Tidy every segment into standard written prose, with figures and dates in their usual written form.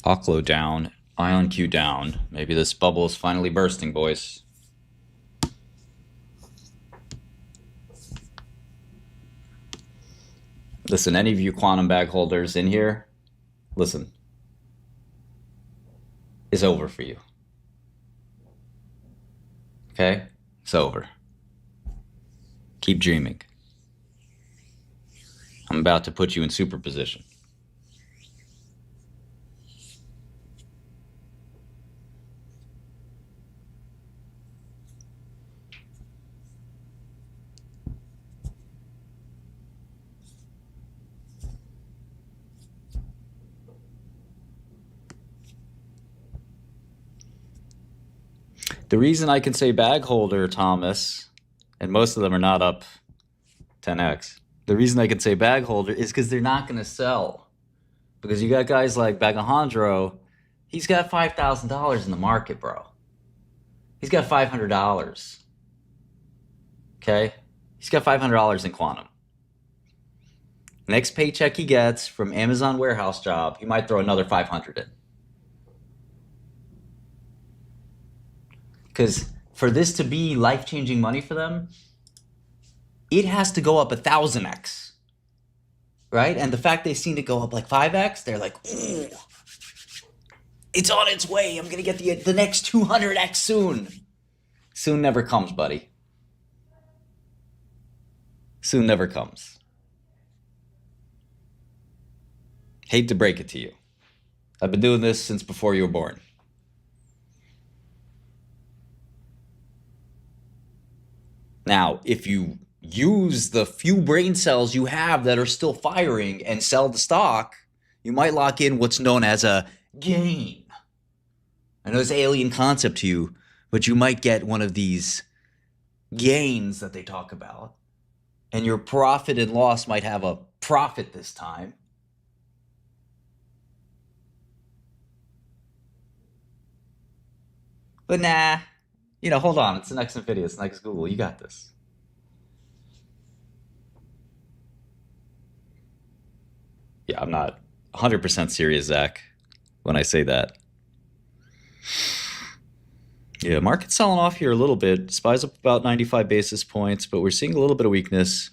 Oclo down. Ion Q down. Maybe this bubble is finally bursting, boys. Listen, any of you quantum bag holders in here, listen, it's over for you. Okay? It's over. Keep dreaming. I'm about to put you in superposition. The reason I can say bag holder, Thomas, and most of them are not up 10x. The reason I can say bag holder is because they're not going to sell. Because you got guys like Bagajandro, he's got $5,000 in the market, bro. He's got $500. Okay? He's got $500 in quantum. Next paycheck he gets from Amazon warehouse job, he might throw another 500 in. Because for this to be life-changing money for them, it has to go up 1,000x, right? And the fact they've seen it go up like 5x, they're like, ooh, it's on its way. I'm going to get the next 200x soon. Soon never comes, buddy. Soon never comes. Hate to break it to you. I've been doing this since before you were born. Now, if you use the few brain cells you have that are still firing and sell the stock, you might lock in what's known as a gain. I know it's an alien concept to you, but you might get one of these gains that they talk about, and your profit and loss might have a profit this time. But nah, hold on. It's the next NVIDIA. It's the next Google. You got this. Yeah, I'm not 100% serious, Zach, when I say that. Yeah, market's selling off here a little bit. SPY's up about 95 basis points, but we're seeing a little bit of weakness.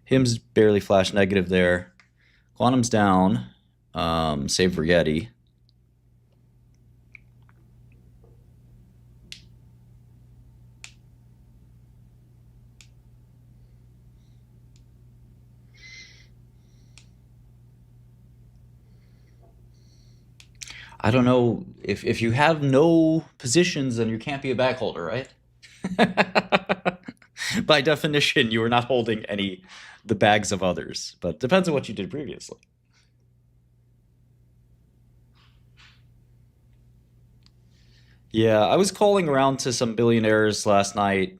HIM's barely flashed negative there. Quantum's down, save for Getty. I don't know if you have no positions, then you can't be a bag holder, right? By definition, you are not holding the bags of others, but depends on what you did previously. Yeah, I was calling around to some billionaires last night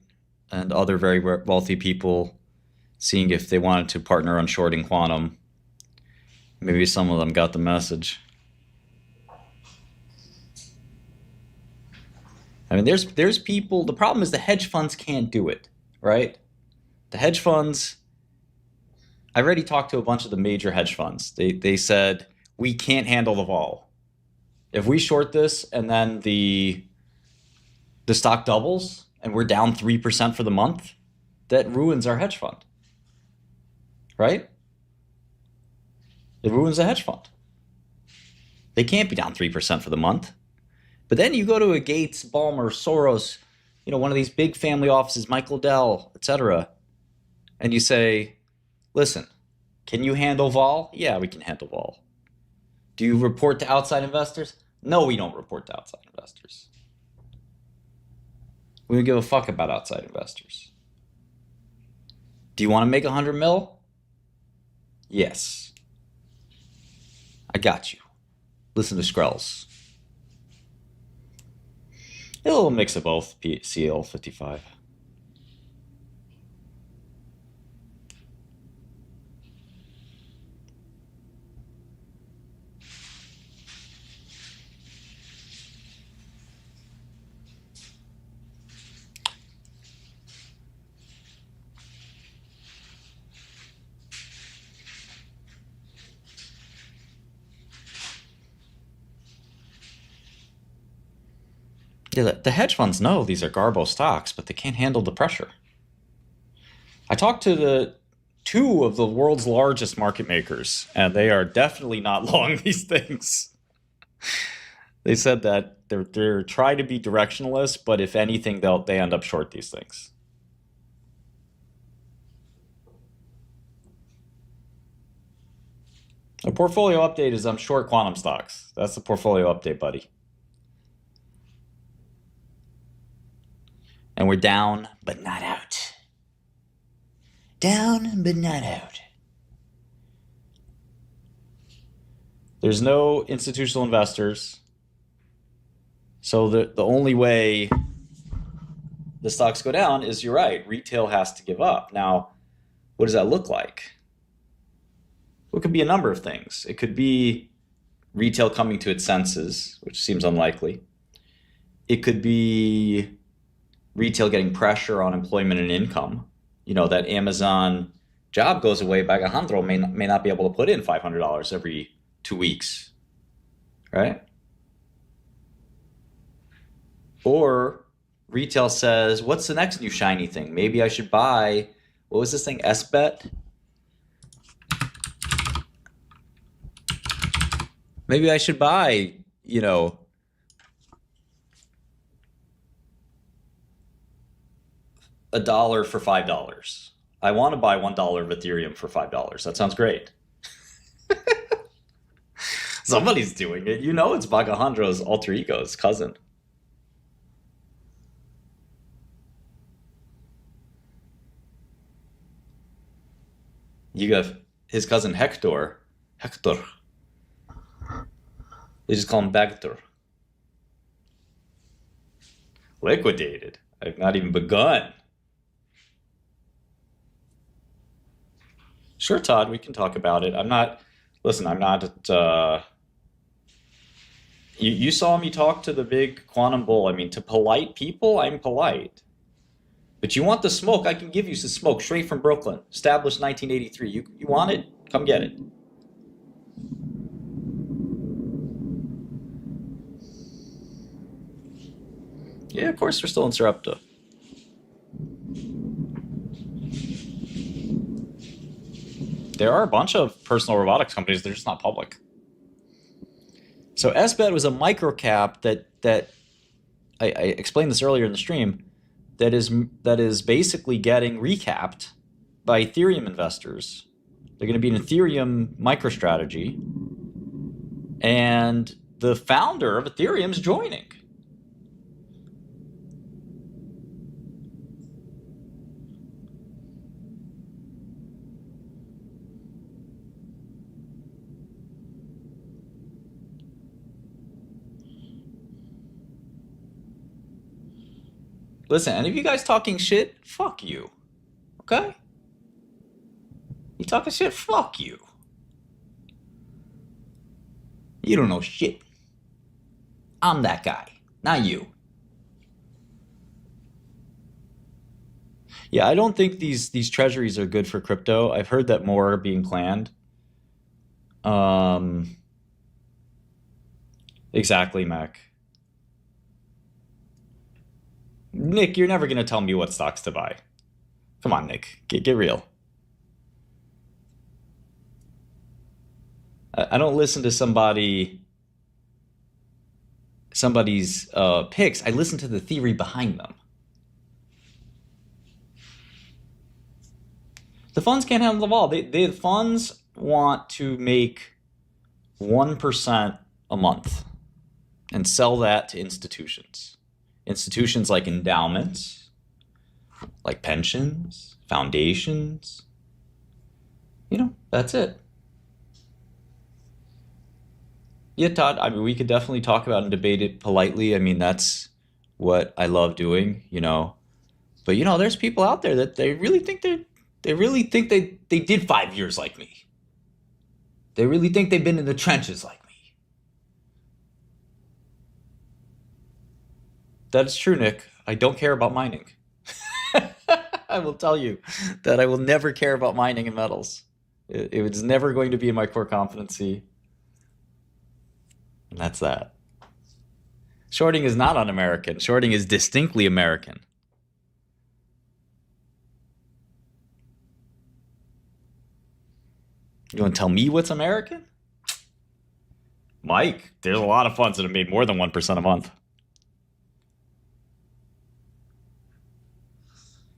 and other very wealthy people, seeing if they wanted to partner on shorting quantum. Maybe some of them got the message. I mean, there's people. The problem is the hedge funds can't do it, right? The hedge funds. I already talked to a bunch of the major hedge funds. They said we can't handle the vol. If we short this and then the stock doubles and we're down 3% for the month, that ruins our hedge fund, right? It ruins the hedge fund. They can't be down 3% for the month. But then you go to a Gates, Ballmer, Soros, one of these big family offices, Michael Dell, etc., and you say, listen, can you handle vol? Yeah, we can handle vol. Do you report to outside investors? No, we don't report to outside investors. We don't give a fuck about outside investors. Do you want to make 100 mil? Yes. I got you. Listen to Shkrels. A little mix of both, CL55. Yeah, the hedge funds know these are garbo stocks, but they can't handle the pressure. I talked to the two of the world's largest market makers, and they are definitely not long these things. They said that they're trying to be directionless, but if anything, they end up short these things. A portfolio update is I'm short quantum stocks. That's the portfolio update, buddy. And we're down, but not out. Down, but not out. There's no institutional investors. So the only way the stocks go down is, you're right, retail has to give up. Now, what does that look like? Well, it could be a number of things. It could be retail coming to its senses, which seems unlikely. It could be retail getting pressure on employment and income. You know, that Amazon job goes away, Bagajandro may not be able to put in $500 every 2 weeks, right? Or retail says, what's the next new shiny thing? Maybe I should buy, what was this thing, SBET? Maybe I should buy, you know, $1 for $5. I want to buy $1 of Ethereum for $5. That sounds great. Somebody's doing it. You know, it's Bagajandro's alter ego, his cousin. You have his cousin Hector. Hector. They just call him Bagtor. Liquidated. I've not even begun. Sure, Todd, we can talk about it. I'm not, listen, I'm not, you saw me talk to the big quantum bull. I mean, to polite people, I'm polite. But you want the smoke, I can give you some smoke straight from Brooklyn. Established 1983. You want it? Come get it. Yeah, of course we're still in Sarepta. There are a bunch of personal robotics companies, they're just not public. So SBET was a microcap that I explained this earlier in the stream, that is basically getting recapped by Ethereum investors. They're going to be an Ethereum MicroStrategy, and the founder of Ethereum's joining. Listen, any of you guys talking shit, fuck you. Okay? You talking shit, fuck you. You don't know shit. I'm that guy, not you. Yeah, I don't think these treasuries are good for crypto. I've heard that more are being planned. Um, exactly, Mac. Nick, you're never gonna tell me what stocks to buy. Come on, Nick, get real. I don't listen to somebody's picks. I listen to the theory behind them. The funds can't handle the ball. The funds want to make 1% a month and sell that to institutions. Institutions like endowments, like pensions, foundations. You know, that's it. Yeah, Todd, I mean, we could definitely talk about and debate it politely. I mean, that's what I love doing, you know. But, you know, there's people out there that they really think they did 5 years like me. They really think they've been in the trenches like me. That is true, Nick. I don't care about mining. I will tell you that I will never care about mining and metals. It was never going to be my core competency. And that's that. Shorting is not un-American. Shorting is distinctly American. You want to tell me what's American? Mike, there's a lot of funds that have made more than 1% a month.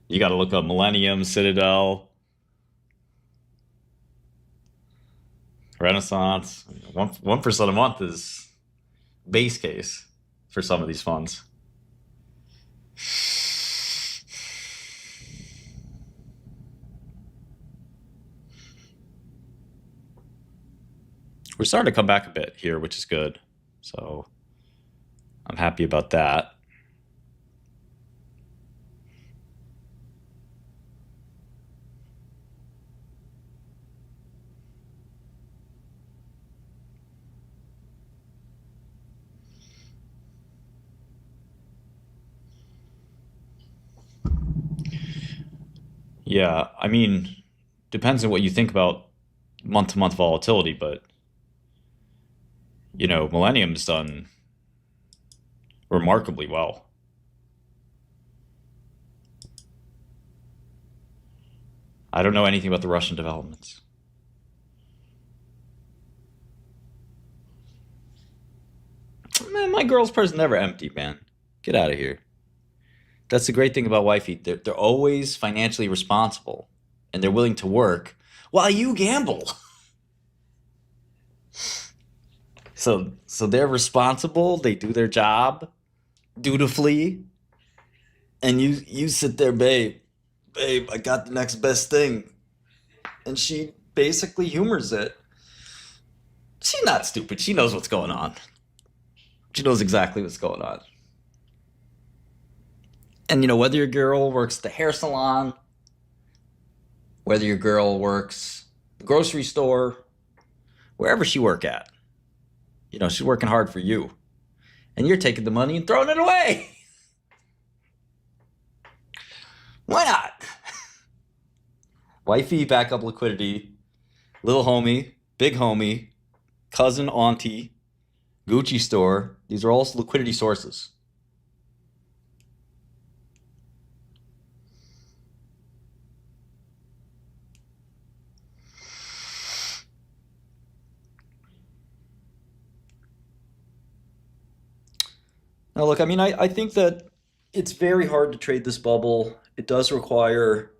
You got to look up Millennium, Citadel, Renaissance. 1% a month is base case for some of these funds. We're starting to come back a bit here, which is good. So I'm happy about that. Yeah, I mean, depends on what you think about month-to-month volatility, but Millennium's done remarkably well. I don't know anything about the Russian developments. Man, my girl's purse is never empty, man. Get out of here. That's the great thing about wifey. They're always financially responsible, and they're willing to work while you gamble. So they're responsible. They do their job dutifully, and you sit there, babe. I got the next best thing, and she basically humors it. She's not stupid. She knows what's going on. She knows exactly what's going on. And whether your girl works at the hair salon, whether your girl works the grocery store, wherever she work at, she's working hard for you. And you're taking the money and throwing it away. Why not? Wifey, backup liquidity, little homie, big homie, cousin, auntie, Gucci store. These are all liquidity sources. Now, look, I mean, I think that it's very hard to trade this bubble. It does require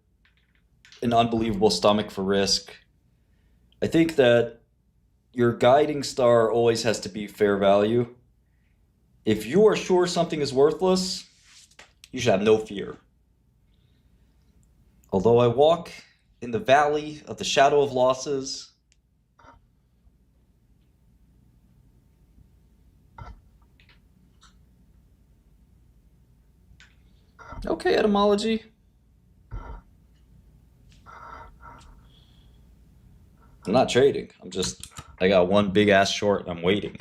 an unbelievable stomach for risk. I think that your guiding star always has to be fair value. If you are sure something is worthless, you should have no fear. Although I walk in the valley of the shadow of losses, okay, etymology. I'm not trading. I got one big ass short and I'm waiting.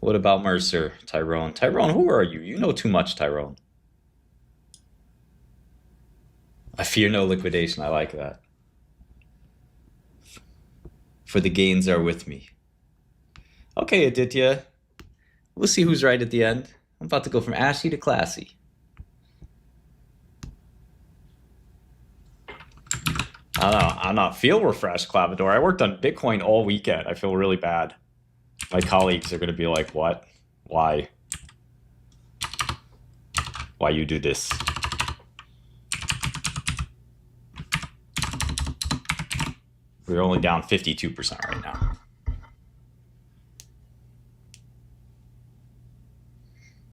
What about Mercer, Tyrone? Tyrone, who are you? You know too much, Tyrone. I fear no liquidation. I like that. For the gains are with me. Okay, Aditya. We'll see who's right at the end. I'm about to go from ashy to classy. I don't know. I'm not feel refreshed, Clavador. I worked on Bitcoin all weekend. I feel really bad. My colleagues are going to be like, what? Why? Why you do this? We're only down 52% right now.